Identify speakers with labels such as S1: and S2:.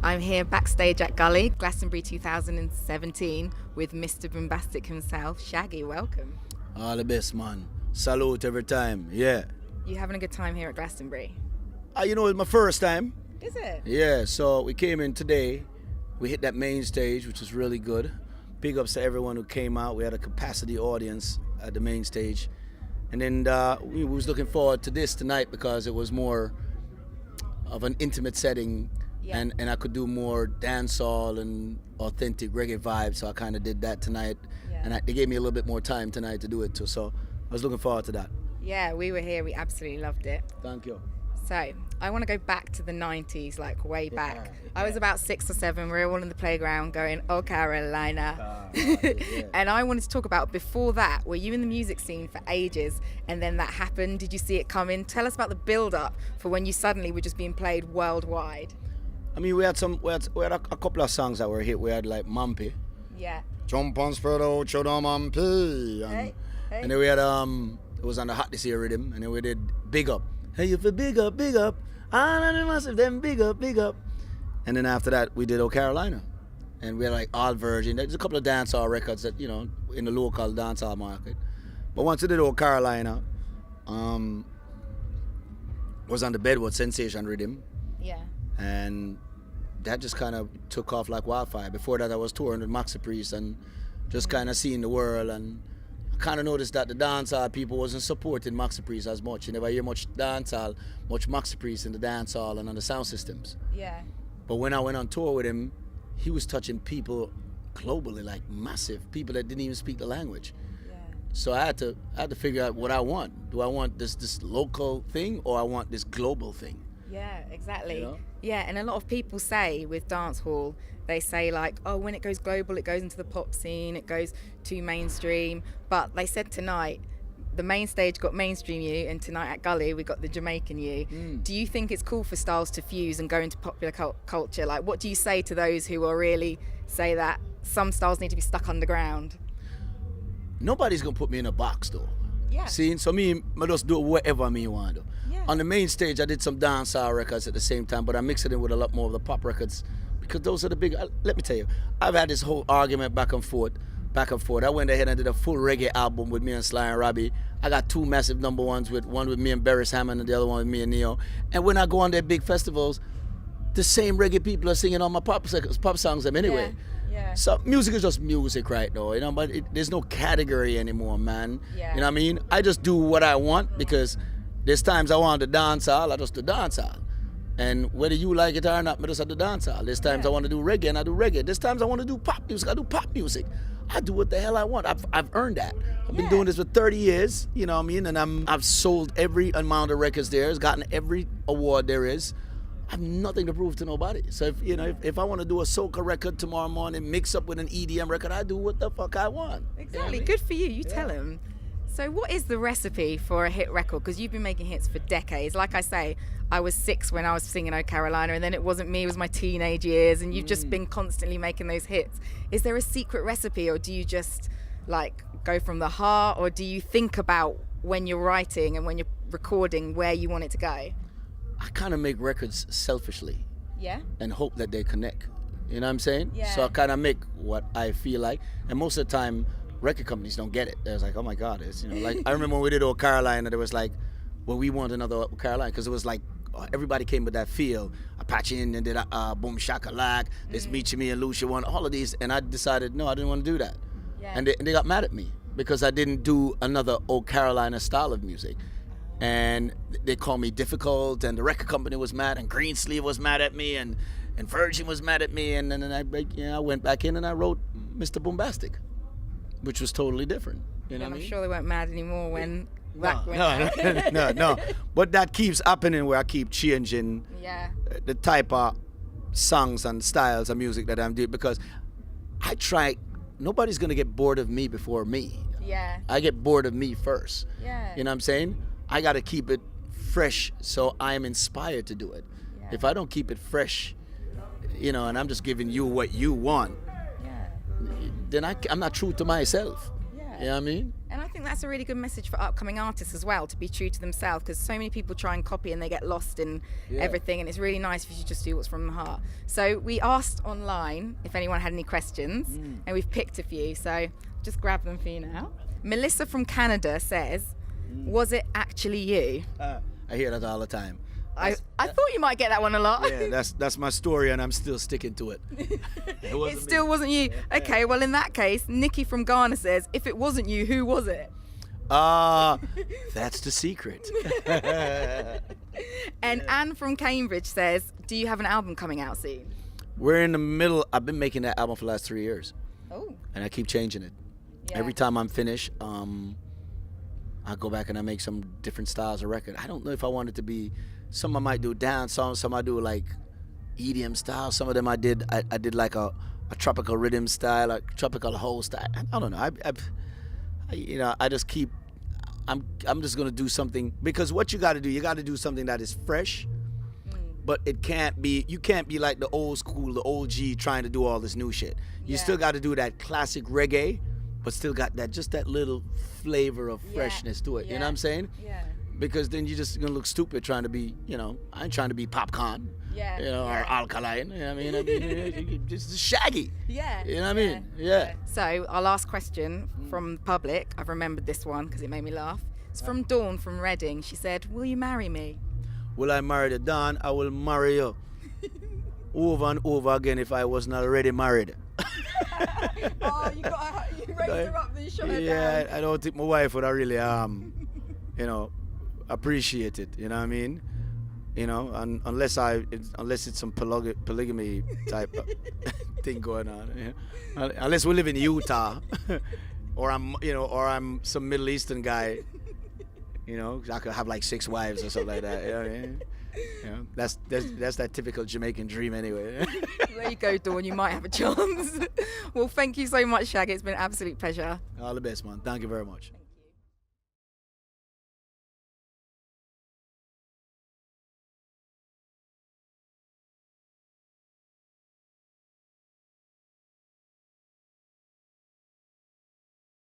S1: I'm here backstage at Gully, Glastonbury 2017, with Mr. Bombastic himself, Shaggy. Welcome.
S2: All the best, man. Salute every time, yeah.
S1: You having a good time here at Glastonbury?
S2: It's my first time.
S1: Is it?
S2: Yeah, so we came in today. We hit that main stage, which was really good. Big ups to everyone who came out. We had a capacity audience at the main stage. And then we was looking forward to this tonight because it was more of an intimate setting. Yeah. And I could do more dancehall and authentic reggae vibes, so I kind of did that tonight. Yeah. And they gave me a little bit more time tonight to do it too, so I was looking forward to that.
S1: Yeah, we were here. We absolutely loved it.
S2: Thank you.
S1: So I want to go back to the 90s, like way back.
S2: Yeah.
S1: I was about 6 or 7. We were all in the playground going, "Oh, Carolina."
S2: Yeah.
S1: And I wanted to talk about before that. Were you in the music scene for ages and then that happened? Did you see it come in? Tell us about the build-up for when you suddenly were just being played worldwide.
S2: I mean, we had a couple of songs that were hit. We had like Mampy.
S1: Yeah.
S2: Jump on Spredo, Chodo Mampy.
S1: Hey.
S2: And then we had it was on the Hot This Year rhythm, and then we did Big Up. Hey, you feel big up. I know massive, then big up. And then after that, we did Oh Carolina. And we had like All Virgin. There's a couple of dancehall records that, in the local dancehall market. But once we did Oh Carolina, was on the Bedwood Sensation rhythm.
S1: Yeah.
S2: And that just kind of took off like wildfire. Before that, I was touring with Maxi Priest and just kind of seeing the world. And I kind of noticed that the dancehall people wasn't supporting Maxi Priest as much. You never hear much dancehall, much Maxi Priest in the dancehall and on the sound systems.
S1: Yeah.
S2: But when I went on tour with him, he was touching people globally, like massive people that didn't even speak the language. Yeah. So I had to figure out what I want. Do I want this local thing, or I want this global thing?
S1: Yeah, exactly.
S2: You know?
S1: Yeah, and a lot of people say with dancehall, they say like, oh, when it goes global, it goes into the pop scene, it goes to mainstream. But they said tonight, the main stage got mainstream you, and tonight at Gully, we got the Jamaican you. Do you think it's cool for styles to fuse and go into popular culture? Like, what do you say to those who will really say that some styles need to be stuck underground?
S2: Nobody's gonna put me in a box though.
S1: Yeah.
S2: See, so I just do whatever I want to do. Yeah. On the main stage, I did some dancehall records at the same time, but I mixed it in with a lot more of the pop records because those are the big. Let me tell you, I've had this whole argument back and forth. I went ahead and did a full reggae album with me and Sly and Robbie. I got 2 massive number ones, one with me and Barris Hammond and the other one with me and Neo. And when I go on their big festivals, the same reggae people are singing all my pop songs anyway.
S1: Yeah.
S2: So music is just music right now, but there's no category anymore, man.
S1: Yeah.
S2: You know what I mean? I just do what I want because there's times I want to dance all, I just do dance all. And whether you like it or not, I just do dance all. There's times I want to do reggae and I do reggae. There's times I want to do pop music, I do pop music. I do what the hell I want. I've earned that. I've been doing this for 30 years, you know what I mean? And I've sold every amount of records there, has gotten every award there is. I have nothing to prove to nobody. So if I want to do a soca record tomorrow morning, mix up with an EDM record, I do what the fuck I want.
S1: Exactly.
S2: You know what I mean?
S1: Good for you. You tell him. So what is the recipe for a hit record? Because you've been making hits for decades. Like I say, I was 6 when I was singing Oh Carolina, and then it wasn't me, it was my teenage years, and you've just been constantly making those hits. Is there a secret recipe, or do you just like go from the heart, or do you think about when you're writing and when you're recording where you want it to go?
S2: I kind of make records selfishly. Yeah. And hope that they connect. You know what I'm saying?
S1: Yeah.
S2: So I kind of make what I feel like, and most of the time, record companies don't get it. They're like, oh my God, it's like I remember when we did Oh Carolina, there was like, well, we want another Oh Carolina because it was like everybody came with that feel. Apache and did Boom Shakalak, this Meet Me and Lucia one, all of these, and I decided no, I didn't want to do that. Yeah. And they got mad at me because I didn't do another Oh Carolina style of music. And they called me difficult, and the record company was mad, and Greensleeve was mad at me, and Virgin was mad at me, and then I went back in and I wrote Mr. Bombastic, which was totally different. You know what I mean?
S1: I'm sure they weren't mad anymore when that went out.
S2: No. But that keeps happening where I keep changing the type of songs and styles of music that I'm doing because I try. Nobody's gonna get bored of me before me.
S1: Yeah.
S2: I get bored of me first.
S1: Yeah.
S2: You know what I'm saying? I got to keep it fresh so I'm inspired to do it. Yeah. If I don't keep it fresh, and I'm just giving you what you want, then I'm not true to myself. Yeah. You know what I mean?
S1: And I think that's a really good message for upcoming artists as well, to be true to themselves, because so many people try and copy and they get lost in everything, and it's really nice if you just do what's from the heart. So we asked online if anyone had any questions, and we've picked a few, so just grab them for you now. Melissa from Canada says, was it actually you?
S2: I hear that all the time.
S1: I thought you might get that one a lot.
S2: Yeah, that's my story, and I'm still sticking to it.
S1: It still wasn't you. Okay, well, in that case, Nikki from Ghana says, if it wasn't you, who was it?
S2: That's the secret.
S1: And Anne from Cambridge says, do you have an album coming out soon?
S2: We're in the middle. I've been making that album for the last 3 years.
S1: Oh.
S2: And I keep changing it.
S1: Yeah.
S2: Every time I'm finished, I go back and I make some different styles of record. I don't know if I want it to be, some I might do dance songs, some I do like EDM style. Some of them I did like a tropical rhythm style, a tropical whole style. I don't know. I just keep, I'm just gonna do something, because what you gotta do something that is fresh, but you can't be like the old school, the OG trying to do all this new shit. You still gotta do that classic reggae, but still got that little flavor of freshness to it. You know what I'm saying?
S1: Yeah.
S2: Because then you're just gonna look stupid trying to be, I ain't trying to be popcorn.
S1: Yeah.
S2: Or alkaline. You know what I mean? Just Shaggy.
S1: Yeah.
S2: You know what I mean? Yeah.
S1: So our last question from the public, I've remembered this one because it made me laugh. It's from Dawn from Reading. She said, will you marry me?
S2: Will I marry the Dawn? I will marry you. Over and over again if I was not already married.
S1: Oh, you raised her up, then you shot her down.
S2: Yeah, I don't think my wife would have really, appreciate it. You know what I mean? Unless it's some polygamy type thing going on. Unless we live in Utah, or I'm some Middle Eastern guy. I could have like 6 wives or something like that. You know what I mean? That's that typical Jamaican dream anyway.
S1: There you go, Dawn. You might have a chance. Well, thank you so much, Shaggy. It's been an absolute pleasure.
S2: All the best, man. Thank you very much.